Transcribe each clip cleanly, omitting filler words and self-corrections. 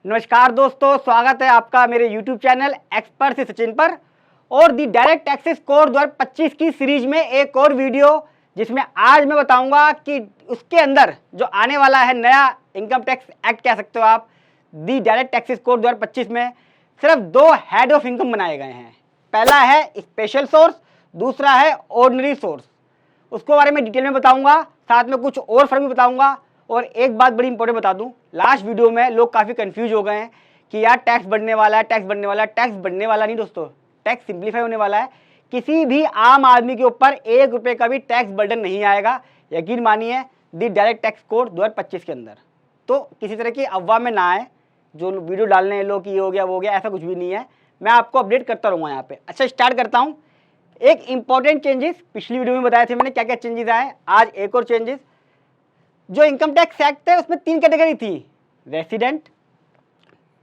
नमस्कार दोस्तों, स्वागत है आपका मेरे YouTube चैनल एक्सपर्ट से सचिन पर और दी डायरेक्ट टैक्सेस कोड 2025 की सीरीज में एक और वीडियो जिसमें आज मैं बताऊंगा कि उसके अंदर जो आने वाला है नया इनकम टैक्स एक्ट कह सकते हो आप, दी डायरेक्ट टैक्सेस कोड 2025 में सिर्फ दो हेड ऑफ इनकम बनाए गए हैं। पहला है स्पेशल सोर्स, दूसरा है ऑर्डिनरी सोर्स। उसको बारे में डिटेल में बताऊंगा, साथ में कुछ और फर्क भी बताऊंगा। और एक बात बड़ी इंपॉर्टेंट बता दूं, लास्ट वीडियो में लोग काफ़ी कंफ्यूज हो गए हैं कि यार टैक्स बढ़ने वाला है, टैक्स बढ़ने वाला है। टैक्स बढ़ने वाला नहीं दोस्तों, टैक्स सिंप्लीफाई होने वाला है। किसी भी आम आदमी के ऊपर 1 रुपये का भी टैक्स बर्डन नहीं आएगा, यकीन मानिए दी डायरेक्ट टैक्स कोड 2025 के अंदर। तो किसी तरह की अफवाह में ना आए जो वीडियो डालने हैं लोग कि ये हो गया वो हो गया, ऐसा कुछ भी नहीं है। मैं आपको अपडेट करता रहूँगा यहाँ पे। अच्छा, स्टार्ट करता हूँ। एक इंपॉर्टेंट चेंजेस पिछली वीडियो में बताए थे मैंने क्या क्या चेंजेस आए। आज एक और चेंजेस। जो इनकम टैक्स एक्ट है उसमें 3 कैटेगरी थी, resident,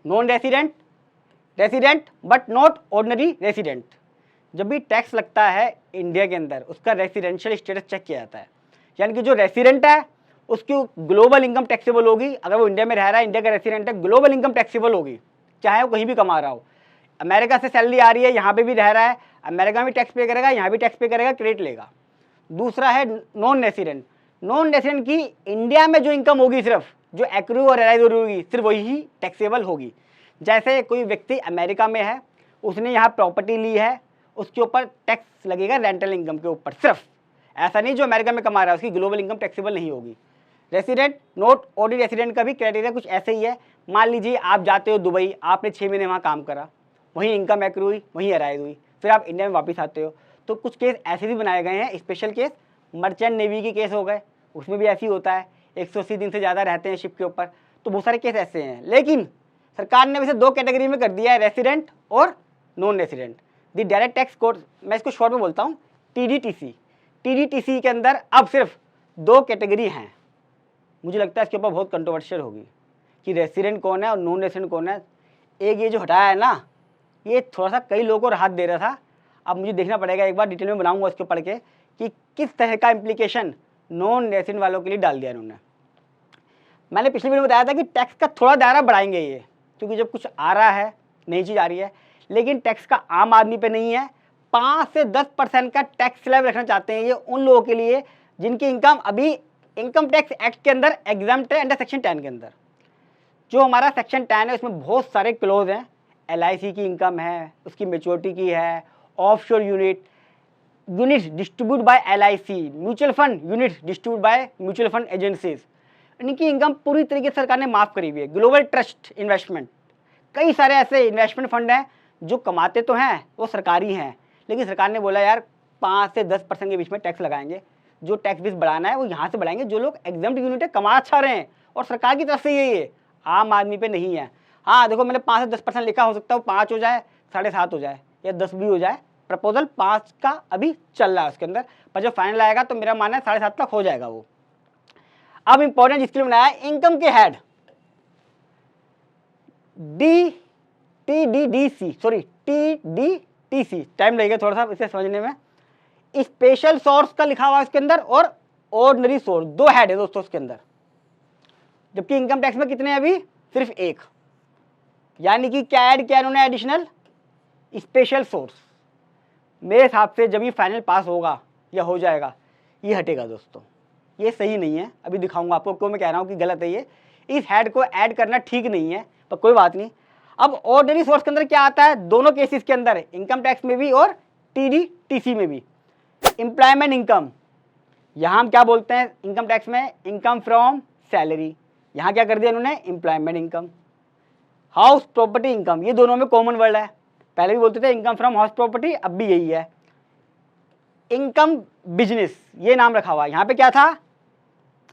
non resident, resident but not ordinary resident. जब भी टैक्स लगता है इंडिया के अंदर उसका रेसिडेंशियल स्टेटस चेक किया जाता है, यानी कि जो रेसिडेंट है उसकी ग्लोबल इनकम टैक्सेबल होगी। अगर वो इंडिया में रह रहा है, इंडिया का रेसिडेंट है, ग्लोबल इनकम टैक्सेबल होगी, चाहे वो कहीं भी कमा रहा हो। अमेरिका से सैलरी आ रही है, यहाँ पे भी रह रहा है, अमेरिका में भी टैक्स पे करेगा, यहाँ भी टैक्स पे करेगा, क्रेडिट लेगा। दूसरा है नॉन रेसिडेंट। नॉन रेसिडेंट की इंडिया में जो इनकम होगी, सिर्फ जो एक्रू और एराइज होगी, सिर्फ वही ही टैक्सेबल होगी। जैसे कोई व्यक्ति अमेरिका में है, उसने यहाँ प्रॉपर्टी ली है, उसके ऊपर टैक्स लगेगा रेंटल इनकम के ऊपर सिर्फ। ऐसा नहीं जो अमेरिका में कमा रहा है उसकी ग्लोबल इनकम टैक्सेबल नहीं होगी। रेसिडेंट नॉट ऑर्डिनरी रेसिडेंट का भी क्राइटेरिया कुछ ऐसे ही है। मान लीजिए आप जाते हो दुबई, आपने 6 महीने वहाँ काम करा, वहीं इनकम एक्रू हुई, वहीं एराइज हुई, फिर आप इंडिया में वापस आते हो, तो कुछ केस ऐसे भी बनाए गए हैं। स्पेशल केस मर्चेंट नेवी के केस हो गए, उसमें भी ऐसी होता है, 180 दिन से ज़्यादा रहते हैं शिप के ऊपर, तो बहुत सारे केस ऐसे हैं। लेकिन सरकार ने वैसे 2 कैटेगरी में कर दिया है, रेसिडेंट और नॉन रेसिडेंट। दी डायरेक्ट टैक्स कोड, मैं इसको शॉर्ट में बोलता हूँ टीडीटीसी। टीडीटीसी के अंदर अब सिर्फ 2 कैटेगरी हैं। मुझे लगता है इसके ऊपर बहुत कंट्रोवर्शियल होगी कि रेसिडेंट कौन है और नॉन रेसिडेंट कौन है। एक ये जो हटाया है ना, ये थोड़ा सा कई लोगों को राहत दे रहा था। अब मुझे देखना पड़ेगा, एक बार डिटेल में बनाऊंगा इसको पढ़ के कि किस तरह का इम्प्लीकेशन नॉन रेसिडेंट वालों के लिए डाल दिया इन्होंने। मैंने पिछली वीडियो में बताया था कि टैक्स का थोड़ा दायरा बढ़ाएंगे ये, क्योंकि जब कुछ आ रहा है, नई चीज़ आ रही है, लेकिन टैक्स का आम आदमी पे नहीं है। 5 से 10% का टैक्स स्लैब रखना चाहते हैं ये उन लोगों के लिए जिनकी इनकम अभी इनकम टैक्स एक्ट के अंदर एग्जाम्प्ट है, अंडर सेक्शन 10 के अंदर। जो हमारा सेक्शन 10 है उसमें बहुत सारे क्लोज हैं। LIC की इनकम है, उसकी मेच्योरिटी की है, offshore units distribute by LIC, mutual fund units distribute by mutual fund agencies, इनकी इनकम पूरी तरीके से सरकार ने माफ़ करी हुई है। ग्लोबल ट्रस्ट इन्वेस्टमेंट, कई सारे ऐसे इन्वेस्टमेंट फंड हैं जो कमाते तो हैं, वो सरकारी हैं, लेकिन सरकार ने बोला यार 5 से 10% के बीच में टैक्स लगाएंगे। जो टैक्स बेस बढ़ाना है वो यहाँ से बढ़ाएंगे, जो लोग एग्जाम्प्ट यूनिट है, कमा अच्छा रहे हैं, और सरकार की तरफ से यही है, आम आदमी पे नहीं है। हाँ देखो, मैंने 5 से 10% लिखा, हो सकता है वो 5 हो जाए, 7.5 हो जाए, या 10 भी हो जाए। प्रपोजल 5 का अभी चल रहा है उसके अंदर, पर जब फाइनल आएगा तो मेरा मानना है 7.5 तक हो जाएगा वो। अब इंपॉर्टेंट जिसके लिए बनाया है, इनकम के हेड TDTC, टाइम लगेगा थोड़ा सा इसे समझने में। स्पेशल सोर्स का लिखा हुआ है इसके अंदर, और ऑर्डिनरी सोर्स, 2 हेड है दोस्तों इसके अंदर। जबकि इनकम टैक्स में कितने अभी, सिर्फ 1। यानी कि क्या ऐड किया इन्होंने एडिशनल, स्पेशल सोर्स। मेरे हिसाब से जब ये फाइनल पास होगा या हो जाएगा, ये हटेगा दोस्तों। ये सही नहीं है, अभी दिखाऊंगा आपको क्यों मैं कह रहा हूँ कि गलत है ये। इस हेड को ऐड करना ठीक नहीं है, पर कोई बात नहीं। अब ऑर्डिनरी सोर्स के अंदर क्या आता है, दोनों केसेस के अंदर, इनकम टैक्स में भी और TDTC में भी, एम्प्लॉयमेंट इनकम। यहाँ हम क्या बोलते हैं इनकम टैक्स में, इनकम फ्रॉम सैलरी। यहाँ क्या कर दिया इन्होंने, employment income. House property income, ये दोनों में कॉमन वर्ड है। पहले भी बोलते थे इनकम फ्रॉम हाउस प्रॉपर्टी, अब भी यही है। इनकम बिजनेस, ये नाम रखा हुआ है। यहाँ पे क्या था,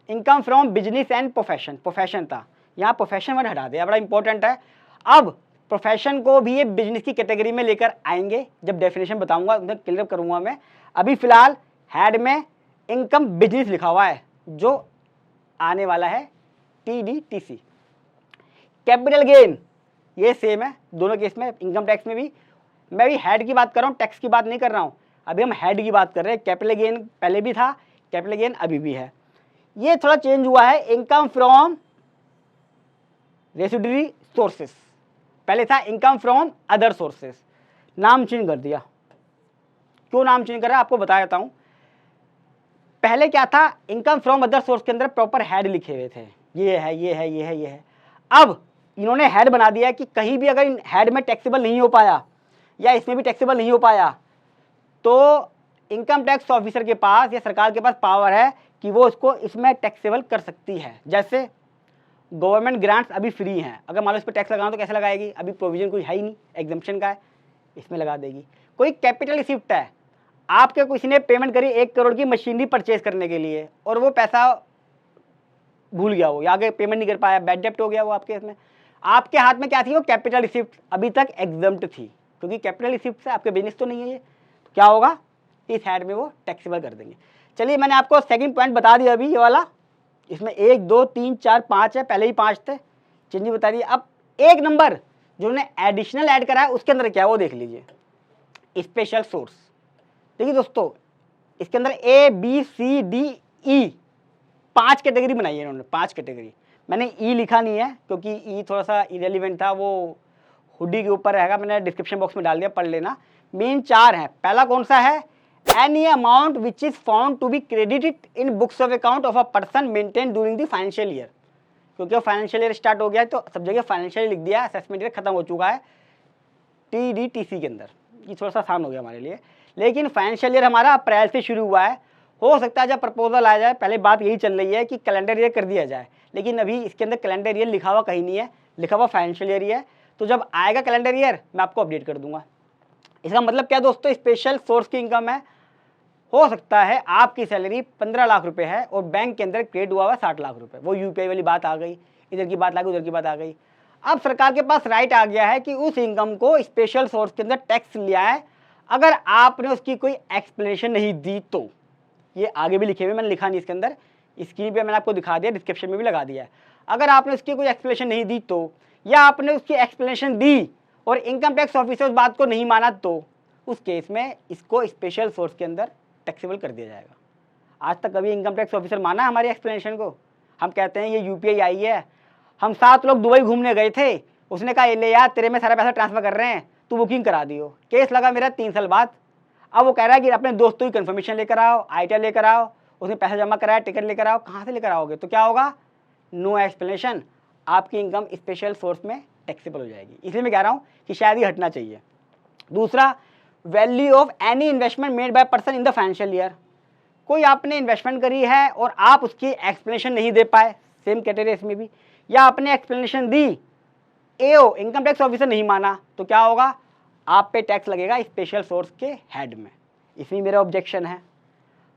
income from business and profession, profession था, यहाँ प्रोफेशन वर्ड हटा दिया, बड़ा इंपॉर्टेंट है। अब प्रोफेशन को भी ये बिजनेस की कैटेगरी में लेकर आएंगे, जब डेफिनेशन बताऊंगा उन्हें क्लियर करूंगा मैं। अभी फिलहाल हेड में इनकम बिजनेस लिखा हुआ है, जो आने वाला है TDTC। कैपिटल गेन, ये सेम है दोनों केस में, इनकम टैक्स में भी। मैं भी हेड की बात कर रहा हूँ, टैक्स की बात नहीं कर रहा हूँ। अभी हम हेड की बात कर रहे हैं। कैपिटल गेन पहले भी था, कैपिटल गेन अभी भी है। ये थोड़ा चेंज हुआ है, इनकम फ्रॉम रेसिडुअरी सोर्सेस, पहले था इनकम फ्रॉम अदर सोर्सेस, नाम चेंज कर दिया। क्यों नाम चेंज करा आपको बता देता हूं। पहले क्या था, इनकम फ्रॉम अदर सोर्स के अंदर प्रॉपर हेड लिखे हुए थे, ये है ये है ये है ये है। अब इन्होंने हेड बना दिया कि कहीं भी अगर इन हेड में टैक्सेबल नहीं हो पाया या इसमें भी टैक्सेबल नहीं हो पाया तो इनकम टैक्स ऑफिसर के पास या सरकार के पास पावर है कि वो इसको इसमें टैक्सेबल कर सकती है। जैसे गवर्नमेंट ग्रांट्स अभी फ्री हैं, अगर मान लो इस पर टैक्स लगाना तो कैसे लगाएगी, अभी प्रोविजन कोई है ही नहीं, एग्जम्पशन का है, इसमें लगा देगी। कोई कैपिटल रिसिप्ट है, आपके किसी ने पेमेंट करी 1 करोड़ की मशीनरी परचेज करने के लिए और वो पैसा भूल गया, वो या आगे पेमेंट नहीं कर पाया, बैड डेप्ट हो गया वो आपके इसमें, आपके हाथ में क्या थी, वो कैपिटल रिसिप्ट अभी तक एग्जम्प्ट थी, क्योंकि कैपिटल रिसिप्ट से आपके बिजनेस तो नहीं है ये, तो क्या होगा, इस हेड में वो टैक्सेबल कर देंगे। चलिए मैंने आपको सेकंड पॉइंट बता दिया अभी, ये वाला, इसमें 1 2 3 4 5 है, पहले ही 5 थे, चेंज बता दिए। अब एक नंबर जो उन्होंने एडिशनल ऐड करा है उसके अंदर क्या है वो देख लीजिए, स्पेशल सोर्स। देखिए दोस्तों, इसके अंदर A B C D E 5 category बनाई है इन्होंने, 5 कैटेगरी। मैंने E लिखा नहीं है क्योंकि E थोड़ा सा इरेलीवेंट था, वो हुडी के ऊपर रहेगा, मैंने डिस्क्रिप्शन बॉक्स में डाल दिया, पढ़ लेना। मेन 4 हैं। पहला कौन सा है, any amount which is found to be credited in books of account of a person maintain during the financial year, क्योंकि फाइनेंशियल ईयर स्टार्ट हो गया है तो सब जगह फाइनेंशियल लिख दिया, असेसमेंट ईयर खत्म हो चुका है TDTC के अंदर, ये थोड़ा सा आसान हो गया हमारे लिए। लेकिन फाइनेंशियल ईयर हमारा अप्रैल से शुरू हुआ है, हो सकता है जब प्रपोजल आ जाए, पहले बात यही चल रही है कि कैलेंडर ईयर कर दिया जाए, लेकिन अभी इसके अंदर कैलेंडर ईयर लिखा हुआ कहीं नहीं है, लिखा हुआ फाइनेंशियल ईयर ही है। तो जब आएगा कैलेंडर ईयर मैं आपको अपडेट कर दूंगा। इसका मतलब क्या दोस्तों, स्पेशल सोर्स की इनकम है, हो सकता है आपकी सैलरी 15 लाख रुपए है और बैंक के अंदर क्रेडिट हुआ हुआ 60 लाख रुपए, वो UPI वाली बात आ गई, इधर की बात आ गई उधर की बात आ गई। अब सरकार के पास राइट आ गया है कि उस इनकम को स्पेशल सोर्स के अंदर टैक्स लिया है, अगर आपने उसकी कोई एक्सप्लेनेशन नहीं दी तो। ये आगे भी लिखे हुए, मैंने लिखा नहीं इसके अंदर, स्क्रीन पे मैंने आपको दिखा दिया, डिस्क्रिप्शन में भी लगा दिया है। अगर आपने उसकी कोई एक्सप्लेनेशन नहीं दी तो, या आपने उसकी एक्सप्लेनेशन दी और इनकम टैक्स ऑफिसर उस बात को नहीं माना तो उस केस में इसको स्पेशल सोर्स के अंदर टैक्सेबल कर दिया जाएगा। आज तक कभी इनकम टैक्स ऑफिसर माना हमारी एक्सप्लेनेशन को? हम कहते हैं ये UPI आई है, हम 7 लोग दुबई घूमने गए थे, उसने कहा ले यार तेरे में सारा पैसा ट्रांसफर कर रहे हैं, तू बुकिंग करा दियो। केस लगा मेरा 3 साल बाद। अब वो कह रहा है कि अपने दोस्तों की कंफर्मेशन लेकर आओ, ITR लेकर आओ, उसने पैसा जमा कराया, टिकट लेकर आओ, कहाँ से लेकर आओगे? तो क्या होगा, नो एक्सप्लेनेशन, आपकी इनकम स्पेशल सोर्स में टैक्सेबल हो जाएगी। इसलिए मैं कह रहा हूँ कि शायद ये हटना चाहिए। दूसरा, value of any investment made by person in the financial year, कोई आपने इन्वेस्टमेंट करी है और आप उसकी एक्सप्लेनेशन नहीं दे पाए, सेम कैटेगरी इसमें भी, या आपने एक्सप्लेनेशन दी, AO इनकम टैक्स ऑफिसर नहीं माना, तो क्या होगा, आप पे टैक्स लगेगा स्पेशल सोर्स के हेड में। इसमें मेरा ऑब्जेक्शन है।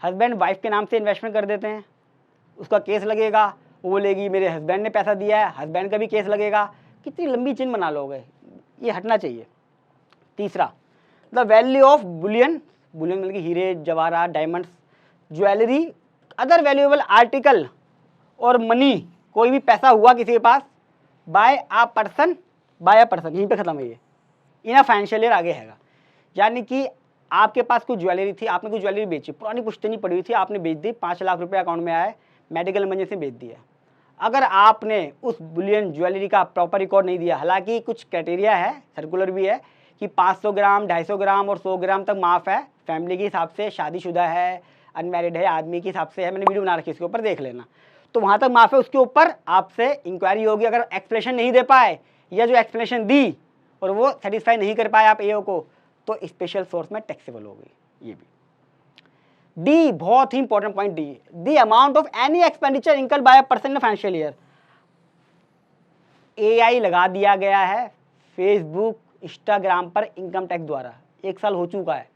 हस्बैंड वाइफ के नाम से इन्वेस्टमेंट कर देते हैं, उसका केस लगेगा, वो बोलेगी मेरे हस्बैंड ने पैसा दिया है, हस्बैंड का भी केस लगेगा, कितनी लंबी चेन बना लोगे, ये हटना चाहिए। तीसरा, the value of Boolean, Boolean मतलब कि हीरे जवाहरात diamonds, jewellery, other valuable article और मनी, कोई भी पैसा हुआ किसी के पास, बाय अ पर्सन, यहीं पे खत्म है ये, इन अ फाइनेंशियल ईयर आगे हैगा। यानी कि आपके पास कोई ज्वेलरी थी, आपने कोई ज्वेलरी बेची, पुरानी पुश्तनी पड़ी हुई थी, आपने बेच दी, 5 लाख रुपए अकाउंट में आए, मेडिकल इमरजेंसी बेच दिया। अगर आपने उस बुलियन ज्वेलरी का प्रॉपर रिकॉर्ड नहीं दिया, हालांकि कुछ क्राइटेरिया है, सर्कुलर भी है कि 500 ग्राम, 250 ग्राम और 100 ग्राम तक माफ़ है, फैमिली के हिसाब से, शादीशुदा है, अनमैरिड है, आदमी के हिसाब से है, मैंने वीडियो बना रखी है इसके ऊपर, देख लेना। तो वहाँ तक माफ़ है, उसके ऊपर आपसे इंक्वायरी होगी। अगर एक्सप्लेनेशन नहीं दे पाए या जो एक्सप्लेनेशन दी और वो सेटिस्फाई नहीं कर पाए आप AO को, तो स्पेशल सोर्स में टैक्सेबल होगी। ये भी D, बहुत ही important point D, the amount of any expenditure incurred by a person in financial year. AI लगा दिया गया है फेसबुक, इंस्टाग्राम पर इनकम टैक्स द्वारा, 1 साल हो चुका है।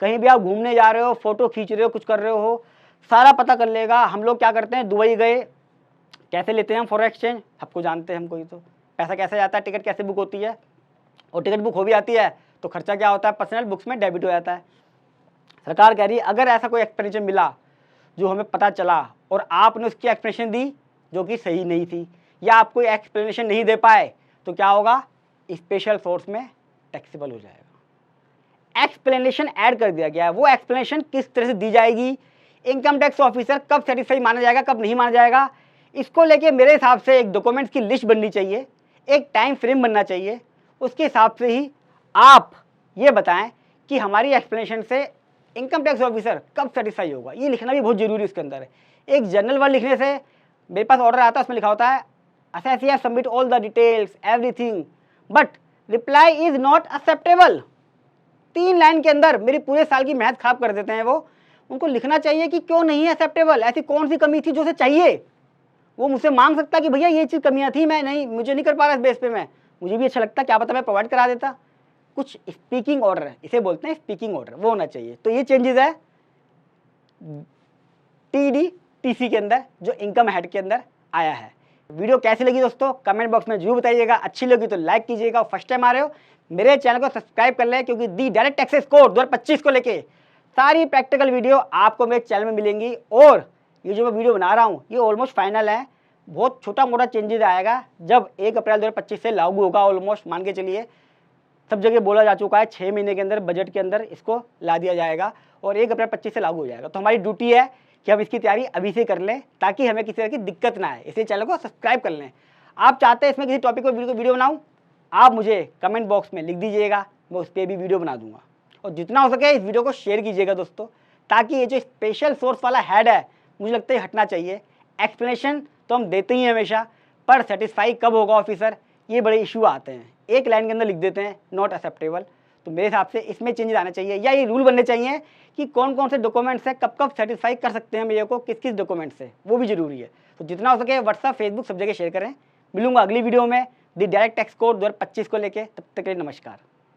कहीं भी आप घूमने जा रहे हो, फोटो खींच रहे हो, कुछ कर रहे हो, सारा पता कर लेगा। हम लोग क्या करते हैं, दुबई गए, कैसे लेते हैं हम फॉरेन एक्सचेंज, सबको जानते हैं हमको, ये तो पैसा कैसे जाता है, टिकट कैसे बुक होती है, और टिकट बुक हो भी आती है तो खर्चा क्या होता है, पर्सनल बुक्स में डेबिट हो जाता है। सरकार कह रही है अगर ऐसा कोई एक्सप्लेनेशन मिला जो हमें पता चला और आपने उसकी एक्सप्लेनेशन दी जो कि सही नहीं थी, या आप कोई एक्सप्लेनेशन नहीं दे पाए, तो क्या होगा, स्पेशल सोर्स में टैक्सेबल हो जाएगा। एक्सप्लेनेशन ऐड कर दिया गया है, वो एक्सप्लेनेशन किस तरह से दी जाएगी, इनकम टैक्स ऑफिसर कब सेटिस्फाई माना जाएगा, कब नहीं माना जाएगा, इसको लेके मेरे हिसाब से एक डॉक्यूमेंट्स की लिस्ट बननी चाहिए एक टाइम फ्रेम बनना चाहिए, उसके हिसाब से ही आप ये बताएं कि हमारी एक्सप्लेनेशन से इनकम टैक्स ऑफिसर कब सेटिस्फाई होगा। ये लिखना भी बहुत जरूरी है उसके अंदर। एक जनरल वर्ड लिखने से मेरे पास ऑर्डर आता है, उसमें लिखा होता है assessee submit all the details everything but reply is not acceptable. 3 line के अंदर मेरी पूरे साल की मेहनत खराब कर देते हैं वो। उनको लिखना चाहिए कि क्यों नहीं है एक्सेप्टेबल, ऐसी कौन सी कमी थी जो उसे चाहिए। वो मुझसे मांग सकता कि भैया ये चीज़ कमियां थी, मैं नहीं, मुझे नहीं कर पा रहा इस बेस पे, मैं मुझे भी अच्छा लगता, क्या पता मैं प्रोवाइड करा देता। कुछ स्पीकिंग ऑर्डर है, इसे बोलते हैं स्पीकिंग ऑर्डर, वो होना चाहिए। तो ये चेंजेस है TDTC के अंदर जो इनकम हेड के अंदर आया है। वीडियो कैसी लगी दोस्तों कमेंट बॉक्स में जरूर बताइएगा। अच्छी लगी तो लाइक कीजिएगा, फर्स्ट टाइम आ रहे हो मेरे चैनल को सब्सक्राइब कर लें, क्योंकि दी डायरेक्ट टैक्सेस कोड 2025 को लेके सारी प्रैक्टिकल वीडियो आपको मेरे चैनल में मिलेंगी। और ये जो मैं वीडियो बना रहा हूँ ये ऑलमोस्ट फाइनल है, बहुत छोटा मोटा चेंजेस आएगा जब 1 अप्रैल 2025 से लागू होगा। ऑलमोस्ट मान के चलिए सब जगह बोला जा चुका है 6 महीने के अंदर बजट के अंदर इसको ला दिया जाएगा और 1 अप्रैल 25 से लागू हो जाएगा। तो हमारी ड्यूटी है कि हम इसकी तैयारी अभी से कर लें ताकि हमें किसी तरह की दिक्कत ना आए। इसलिए चैनल को सब्सक्राइब कर लें। आप चाहते हैं इसमें किसी टॉपिक पर वीडियो बनाऊँ, आप मुझे कमेंट बॉक्स में लिख दीजिएगा, मैं उस पर भी वीडियो बना दूंगा। और जितना हो सके इस वीडियो को शेयर कीजिएगा दोस्तों, ताकि ये जो स्पेशल सोर्स वाला हेड है मुझे लगता है हटना चाहिए। एक्सप्लेनेशन तो हम देते ही हैं हमेशा, पर सेटिस्फाई कब होगा ऑफिसर, ये बड़े इशू आते हैं। एक लाइन के अंदर लिख देते हैं नॉट एक्सेप्टेबल। तो मेरे हिसाब से इसमें चेंजेस आने चाहिए, या ये रूल बनने चाहिए कि कौन कौन से डॉक्यूमेंट्स है कब कब सेटिस्फाई कर सकते हैं मेरे को, किस किस डॉक्यूमेंट से, वो भी जरूरी है। तो जितना हो सके व्हाट्सअप फेसबुक सब जगह शेयर करें। मिलूंगा अगली वीडियो में दी डायरेक्ट टैक्स कोड 2025 को लेके। तब तक के लिए नमस्कार।